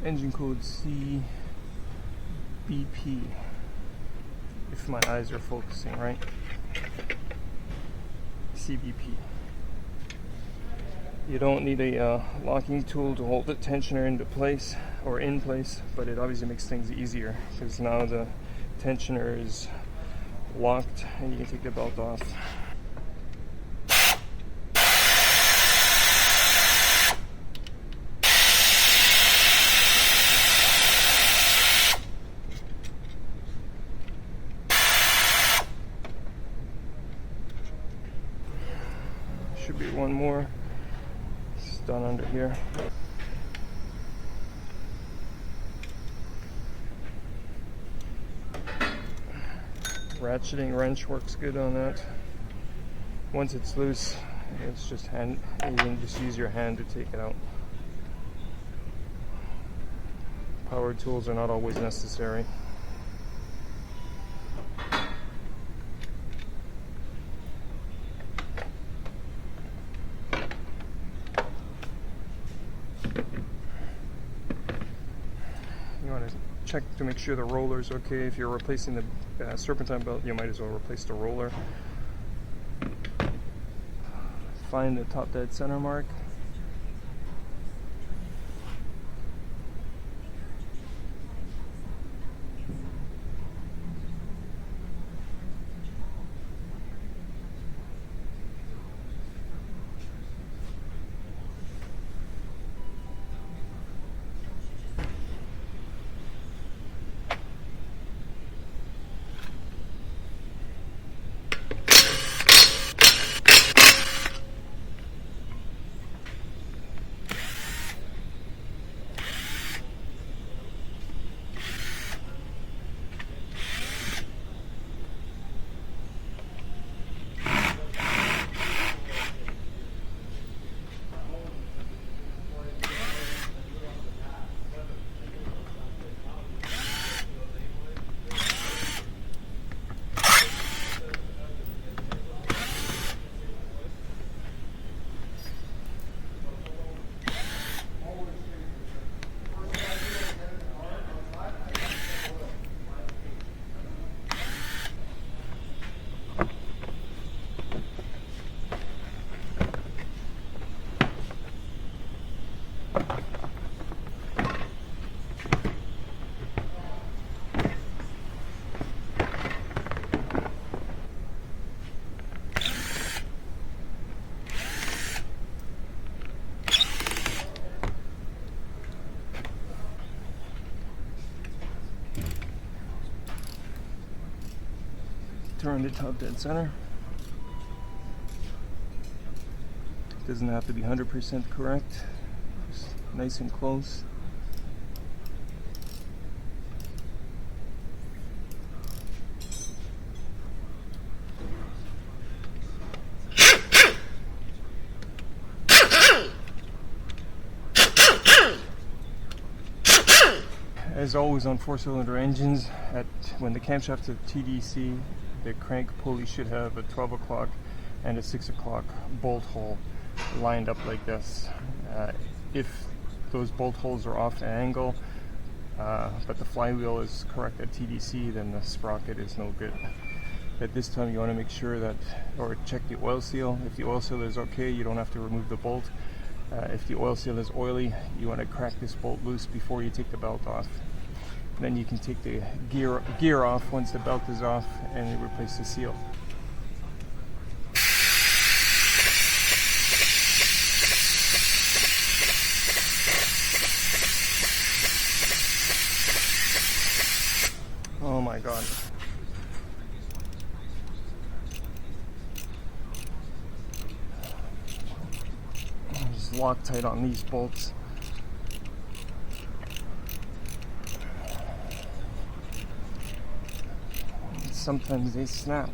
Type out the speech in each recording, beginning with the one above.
engine code CBP, if my eyes are focusing right. CBP. You don't need a locking tool to hold the tensioner into place or in place, but it obviously makes things easier because now the tensioner is locked and you can take the belt off. Should be one more. It's done under here. Ratcheting wrench works good on that. Once it's loose, it's just hand. You can just use your hand to take it out. Power tools are not always necessary. You want to check to make sure the roller's okay. If you're replacing the serpentine belt, you might as well replace the roller. Find the top dead center mark. Turn the top dead center. Doesn't have to be 100% correct. Just nice and close. As always on 4-cylinder engines, when the camshaft is TDC, the crank pulley should have a 12 o'clock and a 6 o'clock bolt hole lined up like this. If those bolt holes are off angle, but the flywheel is correct at TDC, then the sprocket is no good. At this time you want to make sure that, or check the oil seal. If the oil seal is okay, you don't have to remove the bolt. If the oil seal is oily, you want to crack this bolt loose before you take the belt off. Then you can take the gear off once the belt is off and replace the seal. Oh my God. Just Loctite on these bolts. Sometimes they snap.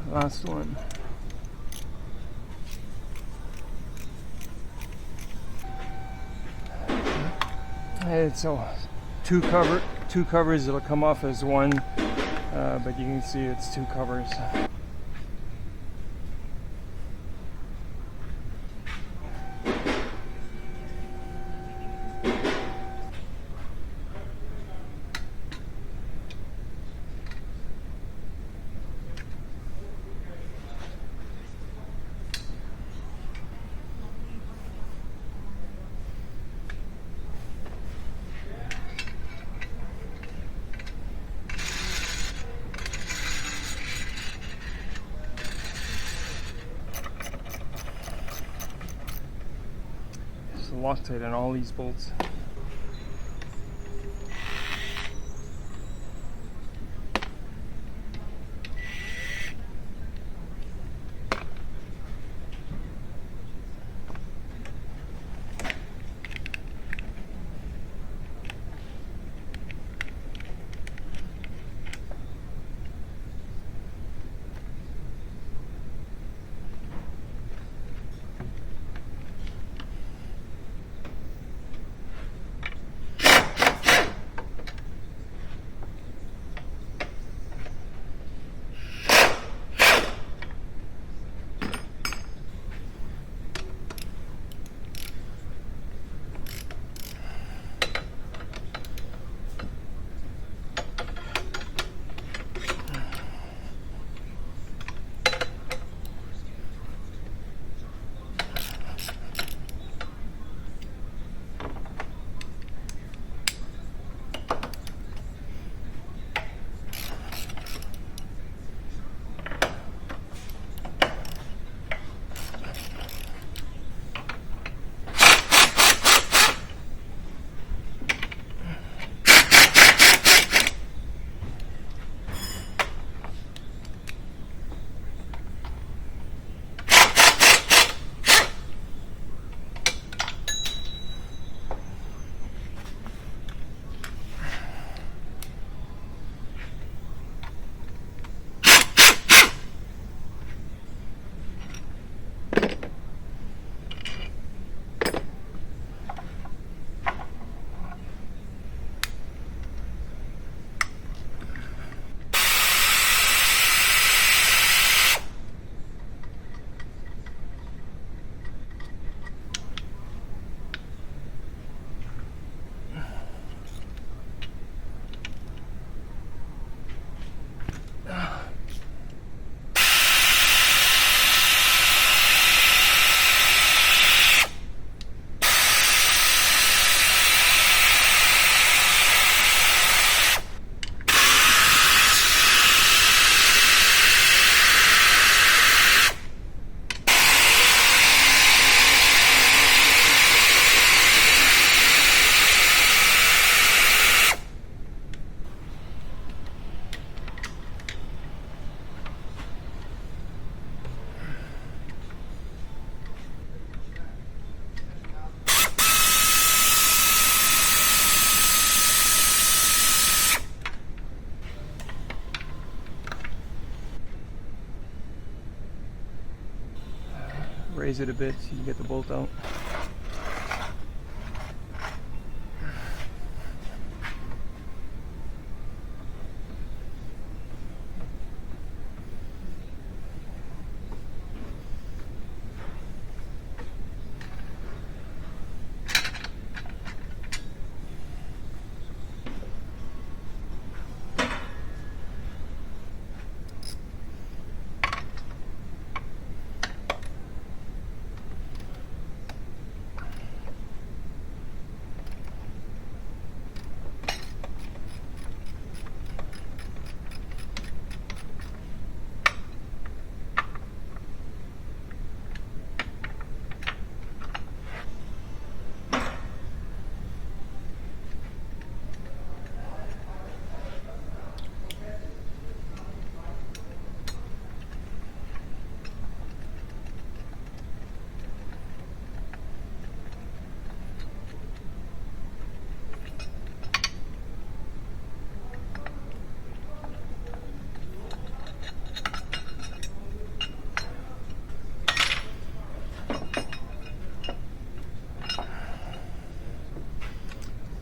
Last one. It's two covers. It'll come off as one, but you can see it's two covers. Loctite on all these bolts. Raise it a bit so you can get the bolt out.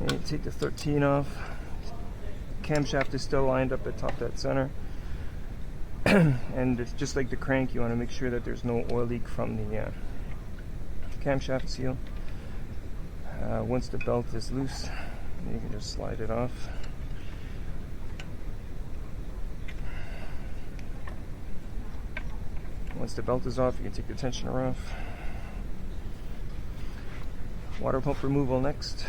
And you take the 13 off. Camshaft is still lined up at top dead center. And it's just like the crank, you want to make sure that there's no oil leak from the camshaft seal. Once the belt is loose, you can just slide it off. Once the belt is off, you can take the tensioner off. Water pump removal next.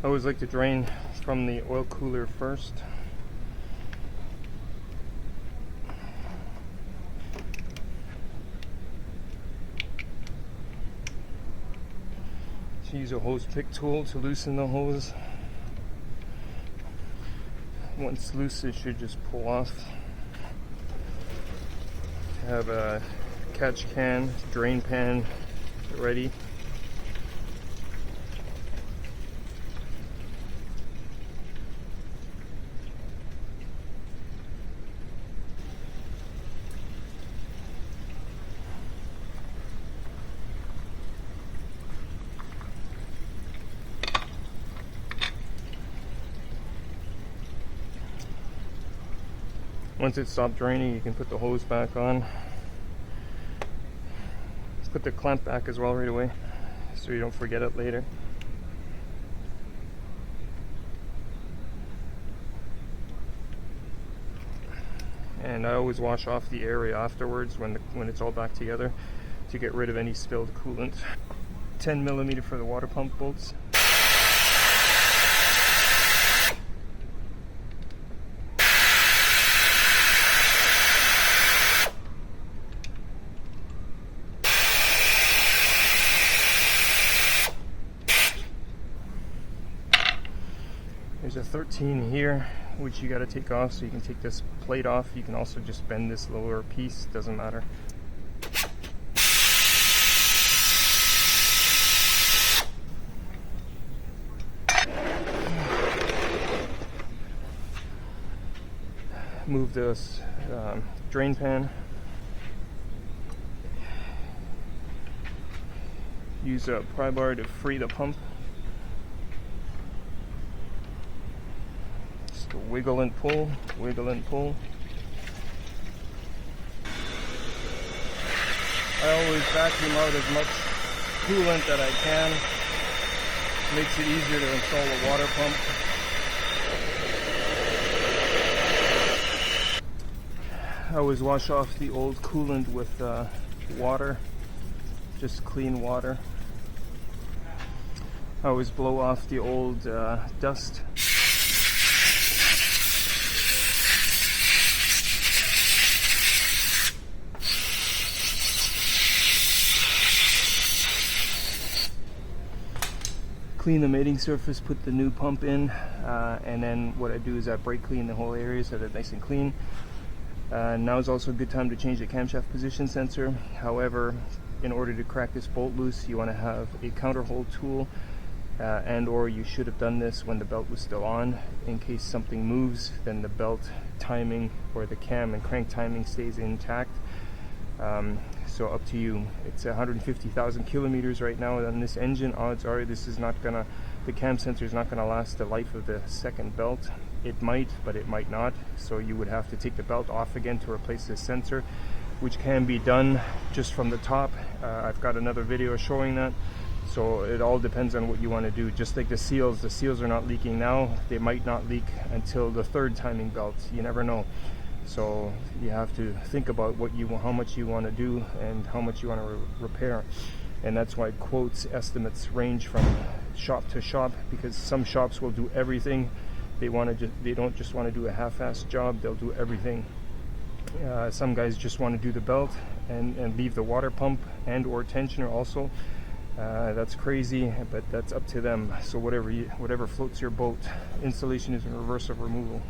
I always like to drain from the oil cooler first. So use a hose pick tool to loosen the hose. Once loose, it should just pull off. Have a catch can, drain pan ready. Once it stopped draining, you can put the hose back on. Let's put the clamp back as well right away, so you don't forget it later. And I always wash off the area afterwards when it's all back together to get rid of any spilled coolant. 10mm for the water pump bolts. There's a 13 here, which you got to take off, so you can take this plate off. You can also just bend this lower piece, doesn't matter. Move this drain pan. Use a pry bar to free the pump. Wiggle and pull, wiggle and pull. I always vacuum out as much coolant that I can. Makes it easier to install a water pump. I always wash off the old coolant with water, just clean water. I always blow off the old dust. Clean the mating surface, put the new pump in, and then what I do is I brake clean the whole area so that it's nice and clean. Now is also a good time to change the camshaft position sensor. However, in order to crack this bolt loose, you want to have a counter hole tool, and or you should have done this when the belt was still on. In case something moves, then the belt timing or the cam and crank timing stays intact. So up to you. It's 150,000 kilometers right now on this engine. Odds are this is not gonna, the cam sensor is not gonna last the life of the second belt. It might, but it might not. So you would have to take the belt off again to replace this sensor, which can be done just from the top. I've got another video showing that. So it all depends on what you want to do. Just like the seals are not leaking now. They might not leak until the third timing belt. You never know. So you have to think about how much you want to do and how much you want to repair. And that's why quotes, estimates range from shop to shop, because some shops will do everything. They don't just want to do a half-assed job, they'll do everything. Some guys just want to do the belt and leave the water pump and or tensioner also. That's crazy, but that's up to them. So whatever floats your boat. Installation is in reverse of removal.